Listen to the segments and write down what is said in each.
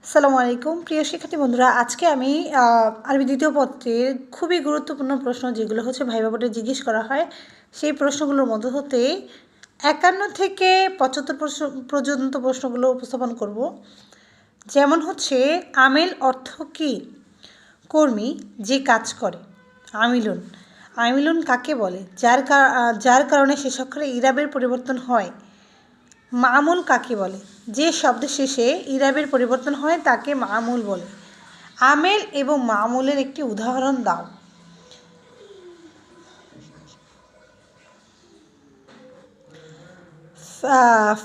আসসালামু আলাইকুম প্রিয় শিক্ষার্থী বন্ধুরা, আজকে আমি আরবি দ্বিতীয় পত্রের খুবই গুরুত্বপূর্ণ প্রশ্ন যেগুলো হচ্ছে ভাইবা বোর্ডে জিজ্ঞেস করা হয় সেই প্রশ্নগুলোর মধ্য হতে 51 থেকে 75 পর্যন্ত প্রশ্নগুলো উপস্থাপন করব। যেমন হচ্ছে, আমেল অর্থ কী? কর্মী, যে কাজ করে। আমিলুন, আমিলুন কাকে বলে? যার কারণে শেষ অক্ষরে ইরাবের পরিবর্তন হয়। মামুল কাকে বলে? যে শব্দের শেষে ইরাবের পরিবর্তন হয় তাকে মামুল বলে। আমেল এবং মামুলের একটি উদাহরণ দাও।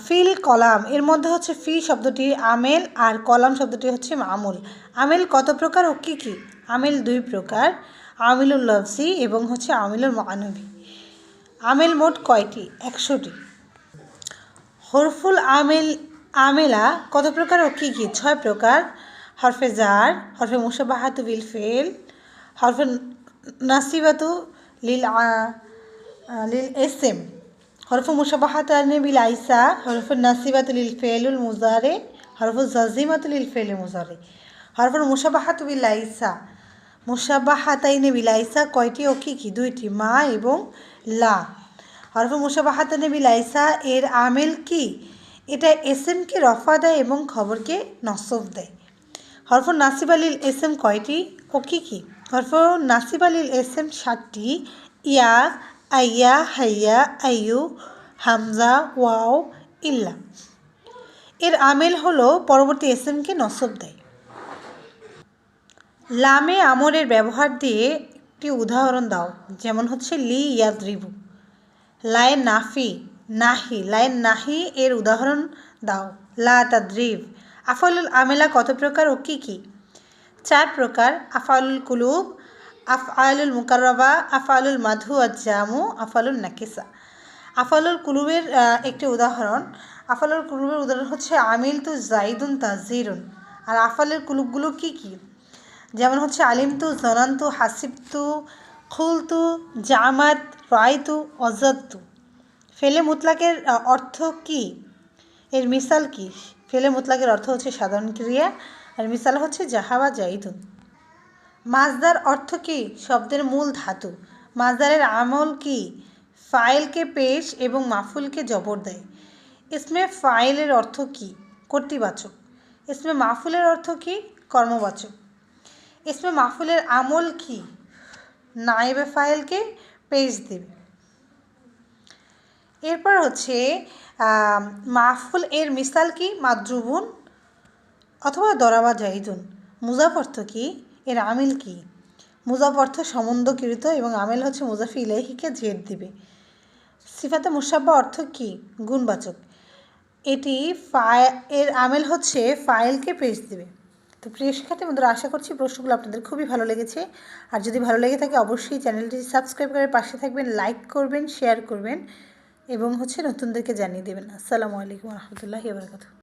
ফিল কলাম, এর মধ্যে হচ্ছে ফি শব্দটি আমেল আর কলাম শব্দটি হচ্ছে মামুল। আমেল কত প্রকার ও কী কী? আমেল দুই প্রকার, আমিলুল লফজি এবং হচ্ছে আমিলুল মানবী। আমেল মোট কয়টি? 100টি। হরফুল আমেলা কত প্রকার ও কী কী? 6 প্রকার। হরফে জার, হরফে মুশাবাহাতু বিল ফেল, হরফে নাসিবাতু লিল এসএম, হরফে মুশাবাহাতু বিল আইসা, হরফে নাসিবাতু লিল ফেলুল মুজারে, হরফে জাজিমাতু লিল ফেল মুজারে। হরফে মুশাবাহাতু বিল আইসা, মুশাবাহাতাইনে বিল আইসা কয়টি ও কী কী? 2টি, মা এবং লা। হরফে মুশাবাহাতাইনে বিল আইসা এর আমেল কি? এটা এসএমকে রফা দেয় এবং খবরকে নসব দেয়। হরফ নাসিব আলিল এসএম কয়টি ও কী কী? হরফ নাসিব আলিল এসএম 7টি, ইয়া, আইয়া, হাইয়া, আইয়ু, হামজা, ওয়াও, ইল্লা। এর আমেল হলো পরবর্তী এসএমকে নসব দেয়। লামে আমরের ব্যবহার দিয়ে একটি উদাহরণ দাও। যেমন হচ্ছে লি ইয়াদরিবু। লায়ে নাফি, নাহি, লায়ে নাহি এর উদাহরণ দাও। লা তাদরিব। আফআলুল আমেলা কত প্রকার ও কী কী? 4 প্রকার। আফআলুল কুলুব, আফআলুল মুকাররাবা, আফআলুল মাদহু আজ্জামু, আফআলুল নাকিসা। আফআলুল কুলুবের একটি উদাহরণ। আফআলুল কুলুবের উদাহরণ হচ্ছে আমিলতু, জাইদুন, তাজিরুন। আর আফআলুল কুলুবগুলো কী কী? যেমন হচ্ছে আলিমতু, জনান্তু, হাসিবতু, খুলতু, জামাত, রায়তু, অজাদতু। ফেলে মুতলাকের অর্থ কী? এর মিসাল কী? ফেলে মুতলাকের অর্থ হচ্ছে সাধারণ ক্রিয়া, আর মিসাল হচ্ছে জাহাবা জাইদুন। মাজদার অর্থ কী? শব্দের মূল ধাতু। মাজদারের আমল কী? ফাইলকে পেশ এবং মাফুলকে জবর দেয়। ইসমে ফাইলের অর্থ কী? কর্তৃবাচক। ইসমে মাফুলের অর্থ কী? কর্মবাচক। ইসমে মাফুলের আমল কী? নায়েবে ফাইলকে পেশ দেবে। এরপর হচ্ছে মাফুল এর মিসাল কি? মাদ্রুবুন অথবা দরাবা জাইদুন। মুজাফ অর্থ কী? এর আমিল কি? মুজাফ অর্থ সম্বন্ধকৃত এবং আমিল হচ্ছে মুজাফি ইলাইহিকে জের দিবে। সিফাতে মুসাব্বা অর্থ কী? গুণবাচক। এটি এর আমিল হচ্ছে ফাইলকে পেশ দিবে। তো প্রিয় শিক্ষার্থী বন্ধুরা, আশা করছি প্রশ্নগুলো আপনাদের খুবই ভালো লেগেছে। আর যদি ভালো লেগে থাকে অবশ্যই চ্যানেলটি সাবস্ক্রাইব করে পাশে থাকবেন, লাইক করবেন, শেয়ার করবেন এবং হচ্ছে নতুনদেরকে জানিয়ে দেবেন। আসসালামু আলাইকুম ওয়া রাহমাতুল্লাহি ওয়া বারাকাতুহু।